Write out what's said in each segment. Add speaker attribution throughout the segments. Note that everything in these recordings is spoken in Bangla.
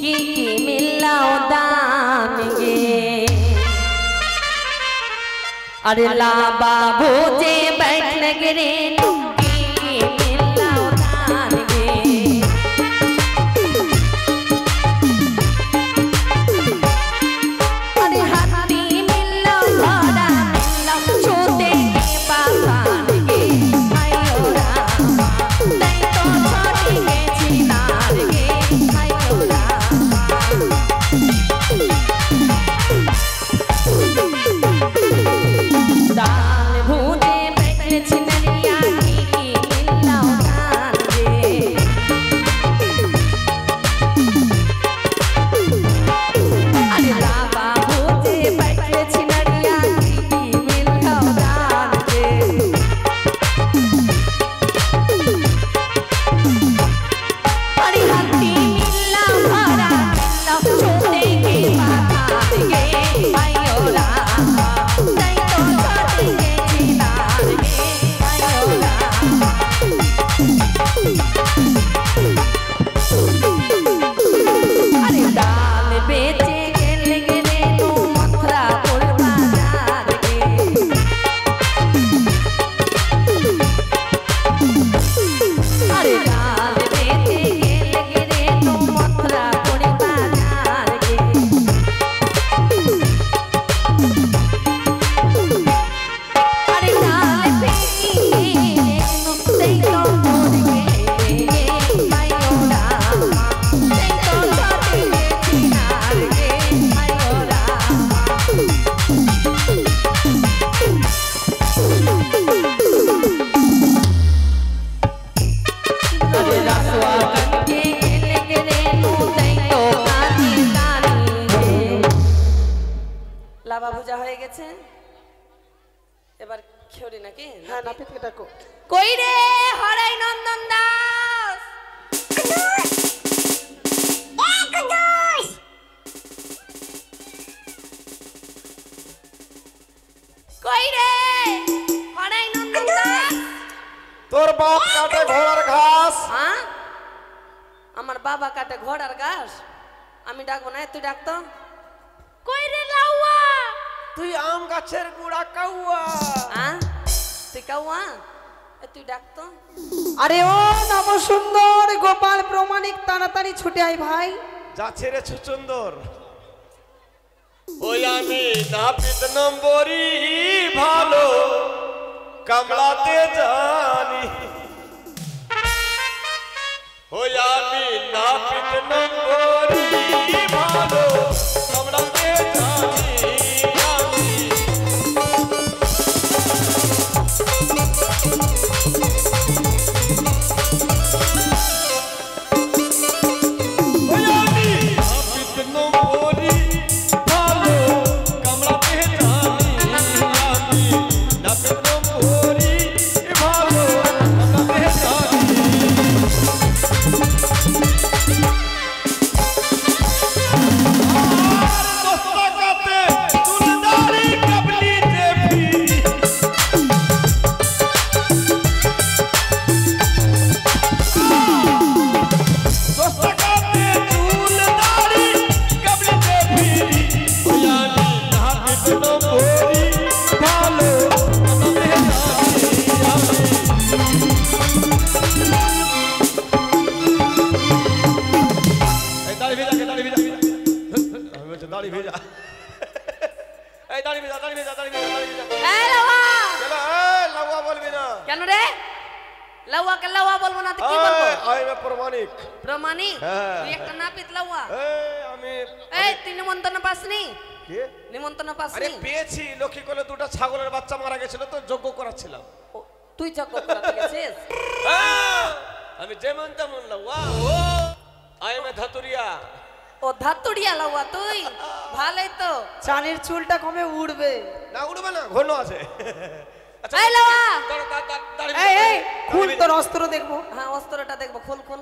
Speaker 1: की मिलाओ दान गे अरे ला बाबू जे बैठ लगे रे की मिलाओ दान गे अरे हाथी मिलो घोड़ा मिलो छोटे के पासान गे आयो रामा नहीं तो छोटी के चिनार गे आयो रामा दाल भूजे बैठे छिनरिया की मिलाओ दान गे अरे बाबा भूजे बैठे छिनरिया की मिलाओ दान गे अरे हाथी मिलाओ घोड़ा मिलाओ छोटे के पासान गे आयो रामा नहीं तो छोटे के चिनार गे आयो रामा अरे दाल बेचे गेल गे तू मथुरा गोल बाजार गे अरे दाल बेचे गेल गे तू मथुरा गोल बाजार गे अरे दाल बेची गे नुक्ते तो मोर गे आयो रामा नहीं तो छोटी के चिनार गे आयो रामा अरे रसवा गंगे गेल गे तू नहीं तो कानी कानी गे लावा भुजा হয়ে গেছে এবার খেউরি নাকি
Speaker 2: হ্যাঁ নাপিতকে ডাকো
Speaker 1: কই রে হরাই নন্দন দাস কই রে হরাই নন্দন দাস
Speaker 2: তোর বাপ কাটে ঘোড়ার ঘাস
Speaker 1: হ্যাঁ আমার বাবা কাটে ঘোড়ার ঘাস আমি ডাকবো না তুই ডাকতো কই রে লাউয়া
Speaker 2: তুই আম গাছের গুড়া কাউয়া
Speaker 1: হ্যাঁ তুই কাউয়া তুই ডাকতো
Speaker 3: আরে ও নব সুন্দর গোপাল প্রমাণিক তাড়াতাড়ি ছুটে আয় ভাই
Speaker 2: যাচ্ছে রে সুন্দর ওই আমি নাপিত নম্বরই ভালো কামলাতে জানি ওই আমি নাপিত নম্বরই ভালো কামলাতে জানি আমি ওই আমি নাপিত নম্বরই ভালো কামলাতে জানি আমি নাপিত নম্বরই ভালো কামলাতে জানি दाढ़ी भेजा ए दाढ़ी भेजा दाढ़ी भेजा दाढ़ी भेजा दाढ़ी भेजा
Speaker 1: ए लावा
Speaker 2: चलो ए लावा बोलबी ना
Speaker 1: কেন রে লাউয়া কে লাউয়া বলবো না তো কি বলবো
Speaker 2: আই মে প্রমাণিক
Speaker 1: প্রমাণিক তুই একটা নাপিত লাউয়া
Speaker 2: এ আমি
Speaker 1: এই তুই নিমন্ত্রণ পাসনি
Speaker 2: কি
Speaker 1: নিমন্ত্রণ
Speaker 2: আরে
Speaker 1: পাসনি
Speaker 2: পেয়েছি লক্ষ্মী কোলে দুটো ছাগলের বাচ্চা মারা গেছিল তো যোগ্য করাচ্ছিলাম
Speaker 1: তুই যজ্ঞ করতে গেছিস
Speaker 2: আমি যেমন তেমন লাউয়া ও আই মে ধাতুরিয়া
Speaker 1: ও ধাতুড়িয়া লাউয়া তুই ভালোই তো
Speaker 3: চানের চুলটা কমে উড়বে
Speaker 2: না উড়বে না ঘন আছে আচ্ছা
Speaker 1: এই লাউয়া
Speaker 3: এই এই খুল তোর অস্ত্র দেখবো
Speaker 1: হ্যাঁ অস্ত্রটা দেখবো খুল খুল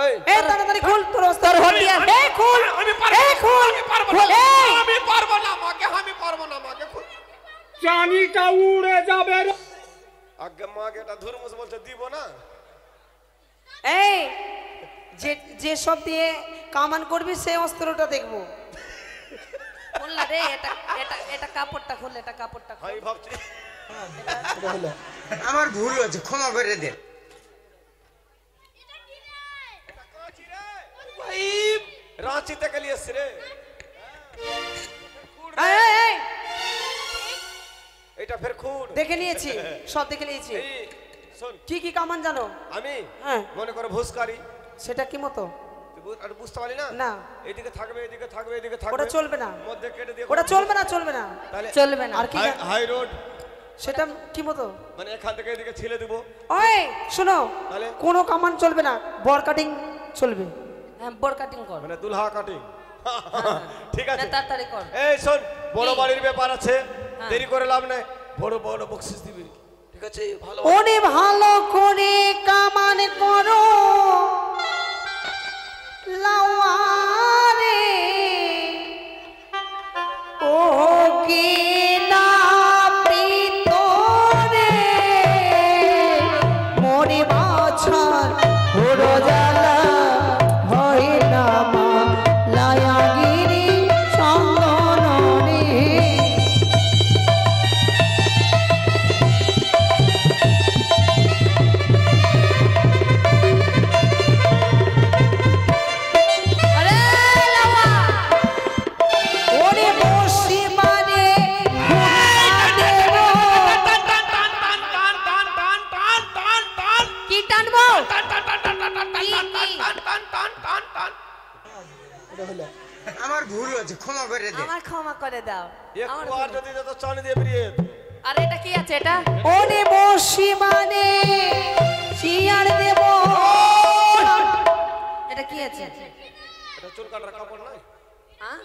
Speaker 2: এই
Speaker 3: এই তাড়াতাড়ি খুল তোর অস্ত্র
Speaker 1: হটিয়া
Speaker 3: এই খুল
Speaker 2: আমি পারবো
Speaker 3: এই খুল
Speaker 2: আমি পারবো না আমি পারবো না মাকে আমি পারবো না মাকে খুল
Speaker 4: চানিটা উড়ে যাবে রে।
Speaker 2: আগে মাকে এটা ধুরমুস বলছে দিব না
Speaker 3: এই যে যে সব দিয়ে কামান করবি সেই অস্ত্রটা দেখবো।
Speaker 1: বললা রে এটা এটা এটা কাপড়টা খোল, এটা কাপড়টা খোল।
Speaker 2: আমি ভাবছি
Speaker 5: আমার ভুল হয়েছে, ক্ষমা করে দেন।
Speaker 2: ভাই রাঁচি থেকে নিয়ে এসছি রে।
Speaker 3: এই, এই, এই,
Speaker 2: এটা ফের খুন।
Speaker 3: দেখে নিয়েছি, সব দেখে নিয়েছি।
Speaker 2: এই শোন,
Speaker 3: কি কি কামান জানো?
Speaker 2: আমি
Speaker 3: হ্যাঁ।
Speaker 2: মনে করো ভুসকারি,
Speaker 3: সেটা কি মতো?
Speaker 2: আর বুঝতে পারি না।
Speaker 3: না।
Speaker 2: এইদিকে থাকবে, এদিকে থাকবে, এদিকে থাকবে।
Speaker 3: ওটা চলবে না,
Speaker 2: মধ্যে কেটে দিয়ে
Speaker 3: ওটা চলবে না, চলবে না।
Speaker 2: তাহলে
Speaker 1: চলবে না।
Speaker 3: আর কি জানো?
Speaker 2: হাই রোড,
Speaker 3: সেটা কি মতো?
Speaker 2: মানে এখান থেকে এদিকে ছিলে দেবো।
Speaker 3: ওই শোনো,
Speaker 2: তাহলে?
Speaker 3: কোনো কামান চলবে না, বর কাটিং চলবে।
Speaker 1: হ্যাঁ বড় কাটিং কর।
Speaker 2: মানে দুলহা কাটিং। ঠিক আছে,
Speaker 1: না, তাড়াতাড়ি কর।
Speaker 2: এই শোন, বড়
Speaker 1: কি?
Speaker 2: বাড়ির ব্যাপার আছে,
Speaker 1: হ্যাঁ।
Speaker 2: দেরি করে লাভ নাই। বড় বড় বকশিস দিবি, ঠিক আছে? ভালো
Speaker 3: ওরে ভালো করে কামান করো লাওয়ারে, ও কি না পিতরে মরি বাছার হরো জ্বালা হয় না মা লায়াগিরি সঙ্গনরে।
Speaker 1: আরে লাওয়া
Speaker 3: ওরে বসি মানে
Speaker 1: কি টানবো?
Speaker 5: আমার ভুল হয়েছে, ক্ষমা করে দেন।
Speaker 1: আমার ক্ষমা করে দাও। আমার
Speaker 2: একটু আর যদি যত চানি দিয়ে বেরিয়ে যেত।
Speaker 1: আর এটা কি আছে এটা?
Speaker 3: ওরে বসি মানে চিয়ার দেব।
Speaker 1: এটা কি আছে?
Speaker 2: এটা চুল কাটার কাপড় নাই?
Speaker 1: হ্যাঁ?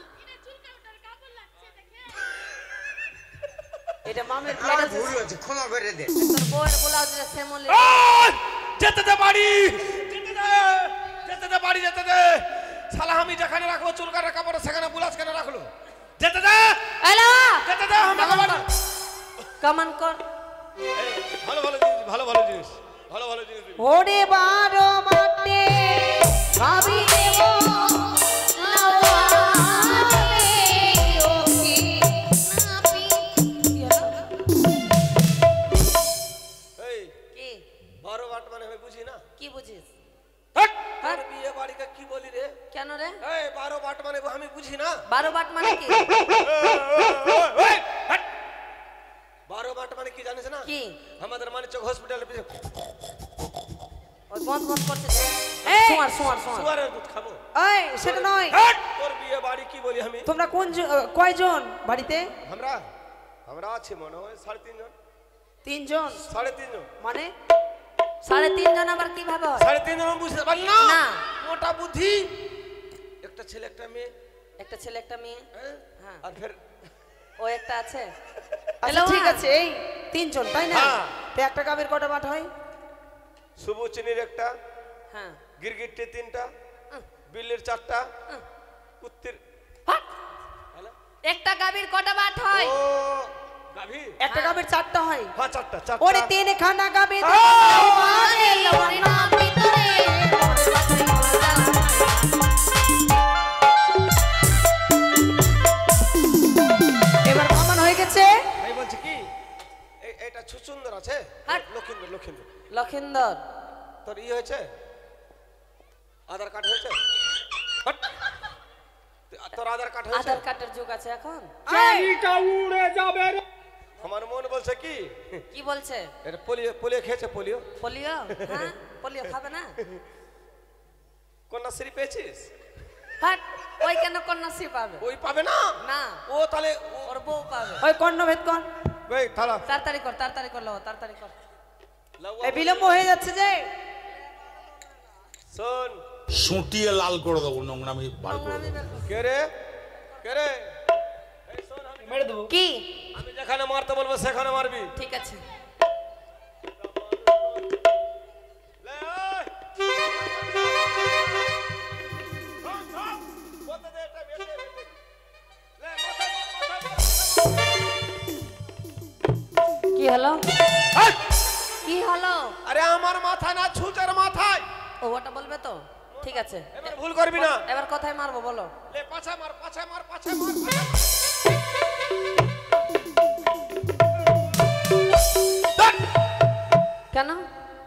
Speaker 3: এটা মামের
Speaker 5: আমার ভুল হয়েছে, ক্ষমা করে দেন।
Speaker 1: তোর বউয়ের ব্লাউজে শ্যামলি।
Speaker 2: ওই! যেতে দে বাড়ি, যেতে দে, যেতে দে বাড়ি, যেতে দে। শালা আমি যেখানে রাখবো চুল কাটার কাপড়, সেখানে বুলাস কেন রাখলো? যেতে দে,
Speaker 1: এই লাওয়া
Speaker 2: যেতে দে আমাকে বাড়ি।
Speaker 1: কামান কর।
Speaker 2: এই, ভালো ভালো জিনিস, ভালো ভালো জিনিস, ভালো ভালো জিনিস দিবি।
Speaker 3: ওরে বারো মাঠে ভাবি দেব লাওয়ারে, ও কি না
Speaker 2: এই
Speaker 1: কি
Speaker 2: 12 বাট মানে আমি বুঝি না।
Speaker 1: কি বুঝিস?
Speaker 2: হাট! আর বিয়ে বাড়িকে কি বলি রে?
Speaker 1: কেন রে?
Speaker 2: এই 12 বাট মানে আমি বুঝি না।
Speaker 1: 12 বাট মানে কি?
Speaker 2: 12 বাট মানে কি জানিস না?
Speaker 1: কি?
Speaker 2: আমাদের মানিকচক হসপিটালে
Speaker 1: ওই বন্ধ বন্ধ করতে দে।
Speaker 3: এই!
Speaker 1: সোয়ার সোয়ার সোয়ার।
Speaker 2: সুয়ারের দুধ খাবো।
Speaker 3: এই সেটা নয়।
Speaker 2: হাট! তোর বিয়ে বাড়ি কি বলি আমি?
Speaker 3: তোমরা কয়জন বাড়িতে?
Speaker 2: আমরা আমরা আছি মনে হয় 3.5 জন।
Speaker 3: 3 জন।
Speaker 2: 3.5 জন।
Speaker 3: মানে
Speaker 1: 3.5 জন আবার কিভাবে হয়?
Speaker 2: 3.5 জন বুঝতে পারলি না?
Speaker 1: না।
Speaker 2: মোটা বুদ্ধি। একটা ছেলে একটা মেয়ে,
Speaker 1: একটা ছেলে একটা মেয়ে।
Speaker 2: হ্যাঁ?
Speaker 1: হ্যাঁ।
Speaker 2: আর ফের
Speaker 1: ও একটা আছে।
Speaker 3: আচ্ছা ঠিক আছে, এই 3 জন তাই না?
Speaker 2: হ্যাঁ।
Speaker 3: তো একটা গাবের কটা বাট হয়?
Speaker 2: সুবুচিনির একটা,
Speaker 1: হ্যাঁ।
Speaker 2: গিরগিট্টি 3টা, বিল্লির 4টা, কুত্তির
Speaker 1: হাট!
Speaker 2: হ্যালো?
Speaker 1: একটা গাভীর কটা বাট হয়?
Speaker 2: ও গাভী?
Speaker 3: একটা গাবের 4টা হয়।
Speaker 2: হ্যাঁ 4টা।
Speaker 3: ওরে 3 খানা গাবে
Speaker 1: লাওয়ারে লাওয়ারে না ভিতরে ওরে বাপরে মারা।
Speaker 3: এবার কামান হয়ে গেছে।
Speaker 2: আমি বলছি কি এটা সুন্দর আছে।
Speaker 1: হাট!
Speaker 2: লক্ষিন্দর লক্ষিন্দর
Speaker 1: লক্ষিন্দর
Speaker 2: তোর ই হয়েছে, আধার কার্ড হয়েছে? হাট! তোর আধার কার্ড হয়েছে?
Speaker 1: আধার কার্ডের যুগ আছে এখন।
Speaker 4: চানিটা উড়ে যাবে রে।
Speaker 2: আমার মন বলছে কি
Speaker 1: কি বলছে?
Speaker 2: এটা পোলিও পোলিও খেয়েছে, পোলিও।
Speaker 1: পোলিও? হ্যাঁ পোলিও খাবে না?
Speaker 2: কন্যাশ্রী পেয়েছিস?
Speaker 1: হাট! ওই কেন কন্যাশ্রী পাবে?
Speaker 2: ওই পাবে না।
Speaker 1: না,
Speaker 2: ও তাহলে
Speaker 1: ওর বউ পাবে।
Speaker 3: ওই কর্ণভেদ কর।
Speaker 2: ওই থালা
Speaker 1: তাড়াতাড়ি কর, তাড়াতাড়ি কর লাও, তাড়াতাড়ি কর।
Speaker 3: এই বিলম্ব হয়ে যাচ্ছে যে।
Speaker 2: শোন,
Speaker 6: সুটিয়ে লাল করে দেবো, নোংরামি বার করে দেবো।
Speaker 2: কে রে কে রে? এই শোন,
Speaker 3: মেরে দেবো।
Speaker 1: কি?
Speaker 2: আমি যেখানে মারতে বলবো সেখানে মারবি।
Speaker 1: ঠিক আছে।
Speaker 2: লে, ওই! থাম, থাম! বলতে দে, এটা বেঁধে, বেঁধে। লে, মাথায় মার, মাথায় মার, মাথায়
Speaker 1: কি হলো?
Speaker 2: মার। হাট!
Speaker 1: কি হলো?
Speaker 2: আরে আমার মাথা না, ছুঁচের মাথায়।
Speaker 1: ও ওটা বলবে তো? ঠিক আছে
Speaker 2: এবার ভুল করবি না।
Speaker 1: এবার কোথায় মারবো বলো?
Speaker 2: লে পাছা মার, পাছা মার, পাছা মার, পাছা মার। ধ্যাৎ!
Speaker 1: কেন?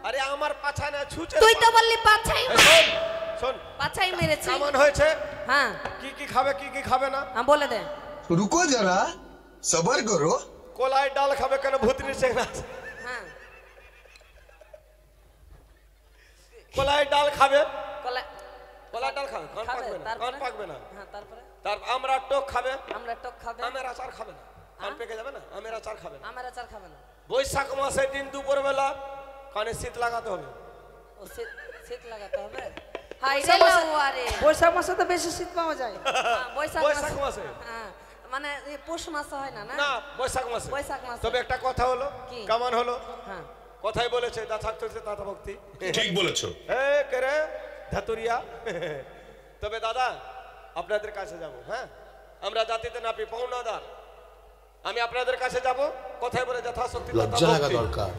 Speaker 2: আরে আমার পাছা না ছুঁচে।
Speaker 1: তুই তো বললি পাছাই
Speaker 2: এই শোন, শোন
Speaker 1: পাছাই মেরেছি।
Speaker 2: কেমন হয়েছে?
Speaker 1: হ্যাঁ
Speaker 2: কি কি খাবে কি কি খাবে না?
Speaker 1: হ্যাঁ বলে দে।
Speaker 7: रुको जरा सबर करो।
Speaker 2: কলাই ডাল খাবে কেন? ভূতনি শেখ না।
Speaker 1: হ্যাঁ
Speaker 2: কলাই ডাল খাবে,
Speaker 1: কলা
Speaker 2: কলাই ডাল খাবে, কান
Speaker 1: খাবে,
Speaker 2: পাকবে না,
Speaker 1: তারপরে?
Speaker 2: কান পাকবে না।
Speaker 1: হ্যাঁ তারপরে
Speaker 2: তার আমরা টক খাবে,
Speaker 1: আমরা টক খাবে,
Speaker 2: আমের আচার খাবে না, কান পেকে যাবে না, আমের আচার খাবে না।
Speaker 1: আমের আচার খাবে না।
Speaker 2: বৈশাখ মাসে দিন দুপুর বেলা কানে শীত লাগাতে হবে।
Speaker 1: ও শীত শীত লাগাতে হবে। হাই রে লাউয়ারে।
Speaker 3: বৈশাখ মাসে তো বেশি শীত পাওয়া যায়।
Speaker 1: হ্যাঁ, বৈশাখ
Speaker 2: বৈশাখ মাসে
Speaker 1: হ্যাঁ মানে এই পৌষ মাসে হয় না না?
Speaker 2: না, বৈশাখ মাসে।
Speaker 1: বৈশাখ মাসে।
Speaker 2: তবে একটা কথা হলো,
Speaker 1: কি?
Speaker 2: কেমন হলো?
Speaker 1: হ্যাঁ
Speaker 2: কথাই বলেছে দা থাকতে দাতা ভক্তি।
Speaker 6: ঠিক বলেছো।
Speaker 2: এ কেরে ধাতুরিয়া। তবে দাদা আপনাদের কাছে যাব, হ্যাঁ আমরা জাতিতে নাপি পাওনাদার, আমি আপনাদের কাছে যাব, কথাই বলে যথাশক্তি দাতা
Speaker 6: লজ্জা লাগা
Speaker 2: ভক্তি।
Speaker 6: দরকার।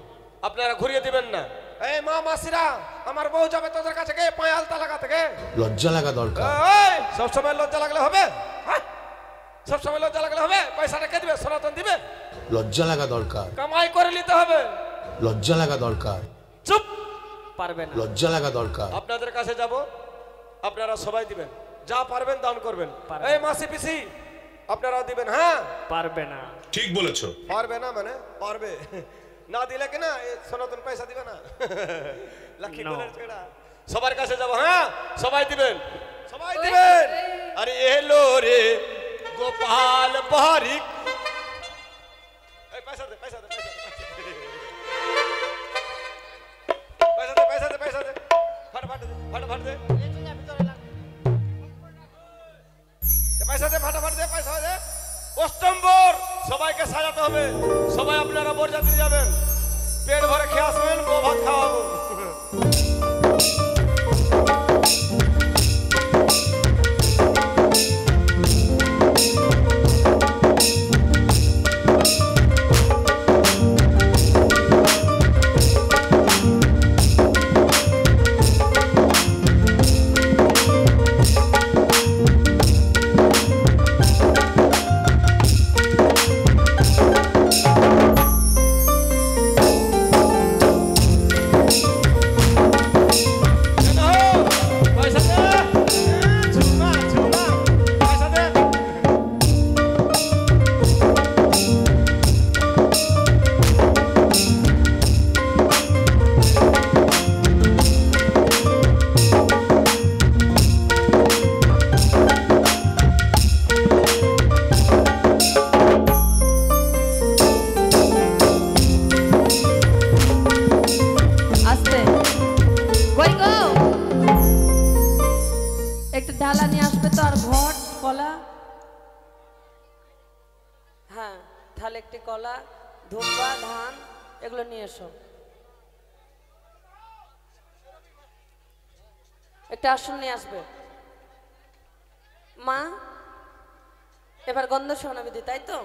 Speaker 2: আপনারা ঘুরিয়ে দিবেন না। এই মা মাসিরা, আমার বউ যাবে তোদের কাছে, গে পায়ে আলতা লাগাতে গে।
Speaker 6: লজ্জা লাগা দরকার।
Speaker 2: এই সবসময় লজ্জা লাগলে হবে? হ্যাঁ সবসময় লজ্জা লাগলে হবে? পয়সাটা কে দিবে? সনাতন দিবে?
Speaker 6: লজ্জা লাগা দরকার।
Speaker 2: কামাই করে নিতে হবে।
Speaker 6: লজ্জা লাগা দরকার।
Speaker 2: চুপ।
Speaker 1: পারবে না।
Speaker 6: লজ্জা লাগা দরকার।
Speaker 2: আপনাদের কাছে যাব, আপনারা সবাই দিবেন, যা পারবেন দান করবেন। এই মাসি পিসি আপনারাও দিবেন। হ্যাঁ
Speaker 1: পারবে না।
Speaker 6: ঠিক বলেছো।
Speaker 2: পারবে না মানে পারবে না, দিলে কি না এই সনাতন পয়সা দিবে না? লক্ষ্মী কোলের ছেড়া। সবার কাছে যাব, হ্যাঁ সবাই দিবেন, সবাই দিবেন। আরে এলো রে গোপাল বারিক। এই পয়সা দে, পয়সা দে, পয়সা দে, পয়সা দে, পয়সা দে, পয়সা দে, ফাটাফাট দে, ফাটাফাট দে, পয়সা দে, ফাটাফাট দে, পয়সা দে। অষ্টমবার সবাইকে সাজাতে হবে, সবাই আপনারা বরযাত্রী যাবেন, পেট ভরে খেয়ে আসবেন, বউ ভাত খাওয়াবো।
Speaker 1: একটু ডালা নিয়ে আসবে তো, আর ঘট কলা। হ্যাঁ তাহলে একটি কলা, ধূপা, ধান এগুলো নিয়ে এসো। একটা আসন নিয়ে আসবে। মা এবার গন্ধ শোনাবিধি, তাই তো?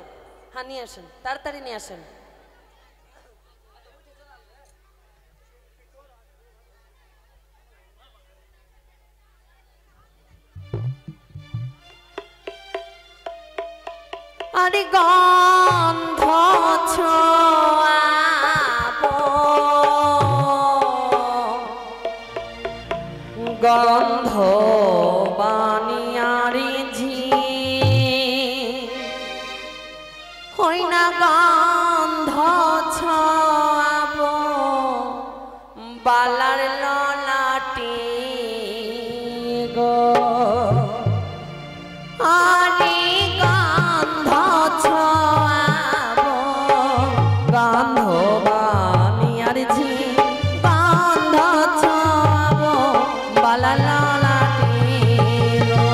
Speaker 1: হ্যাঁ নিয়ে আসেন, তাড়াতাড়ি নিয়ে আসেন। আরে গন্ধ ছোঁয়াবো, গন্ধ বানিয়ারি ঝি হই না, গন্ধ ছোঁয়াবো বালার ললাটি গো। আরে গন্ধ ছোঁয়াবো, গন্ধ বানিয়ার ঝি, গন্ধ ছোঁয়াবো বালা ললাটি গো।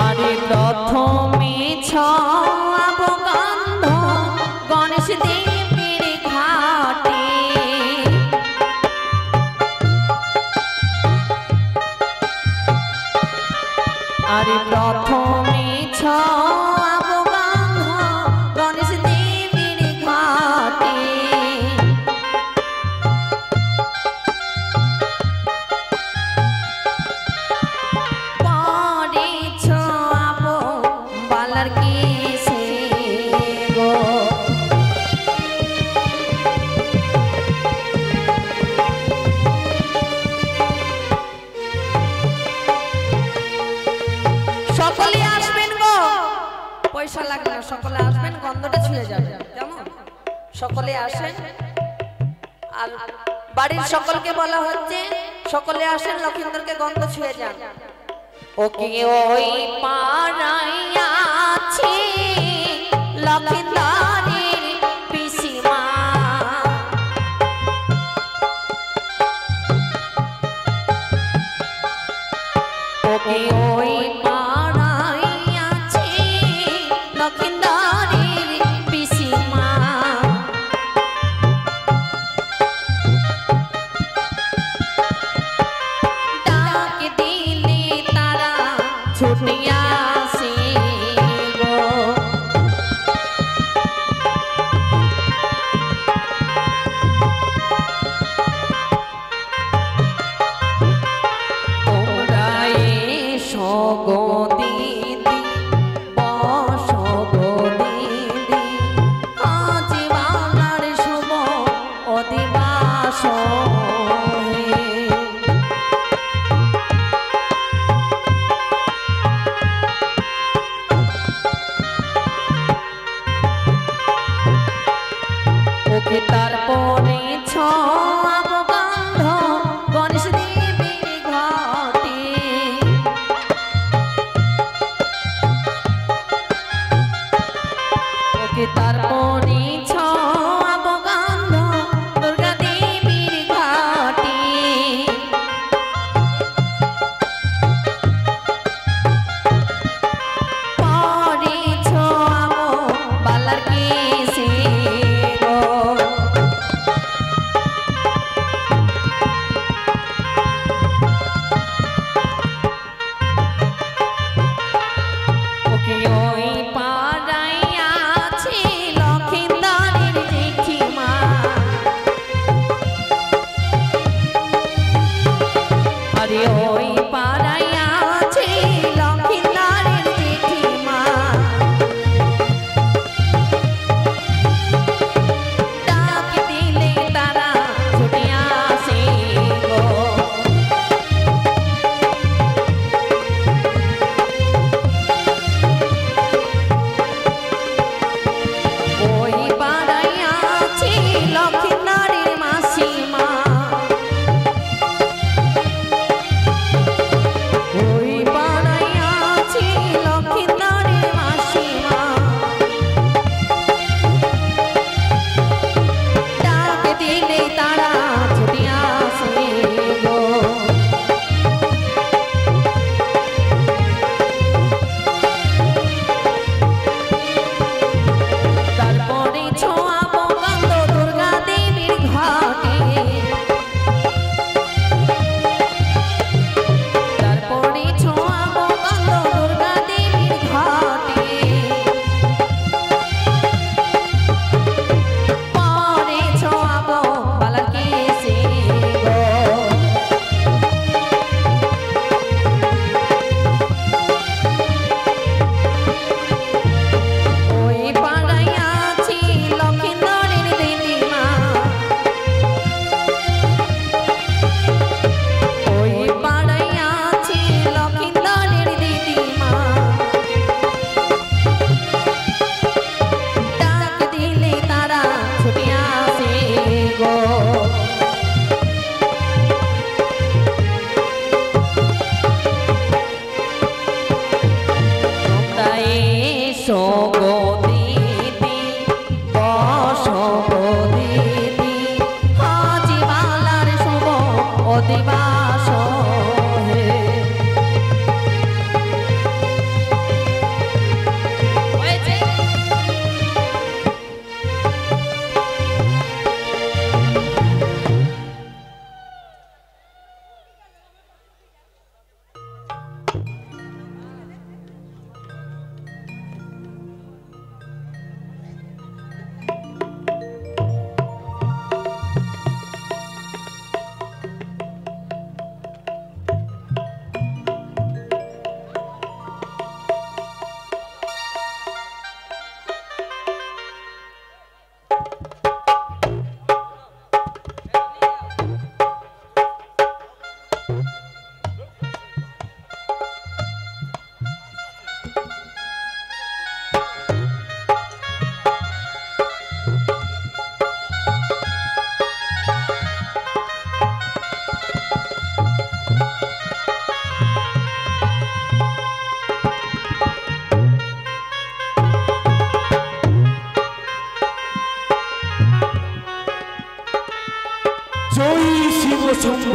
Speaker 1: আরে প্রথমে ছোঁয়াবো গন্ধ গণেশ দেবের ঘাটে, আরে প্রথমে ছোঁয়াবো সকলে আসেন আর বাড়ির সকলকে বলা হচ্ছে সকলে আসেন লক্ষিন্দরকে গন্ধ ছুঁয়ে যান। ওকে ওই পাড়ায় আছে লক্ষিন্দরের পিসিমা, ওকে ওই পাড়ায় আছে লক্ষিন্দরের পিসিমা। ডাক দিলে তারা ছুটে আসে গো, তোমরা এসো গো দিদি, বসো গো দিদি, আজ বাংলার শুভ অধিবাস হে। ওকে তারপরে ছোঁয়াব গন্ধ গণেশ দেবের ঘটে, ওকে তারপরে ছোঁয়াব গন্ধ দুর্গা দেবীর ঘটে। পরে ছোঁয়াব বালার কেশে গো, ওকে ওই পাড়ায় আছে লক্ষিন্দরের জেঠিমা, আরে ওই পাড়ায় আছে লক্ষিন্দরের জেঠিমা।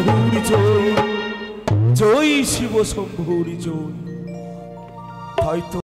Speaker 8: শম্ভুর জয়, জয় শিব শম্ভুর জয়। হয়তো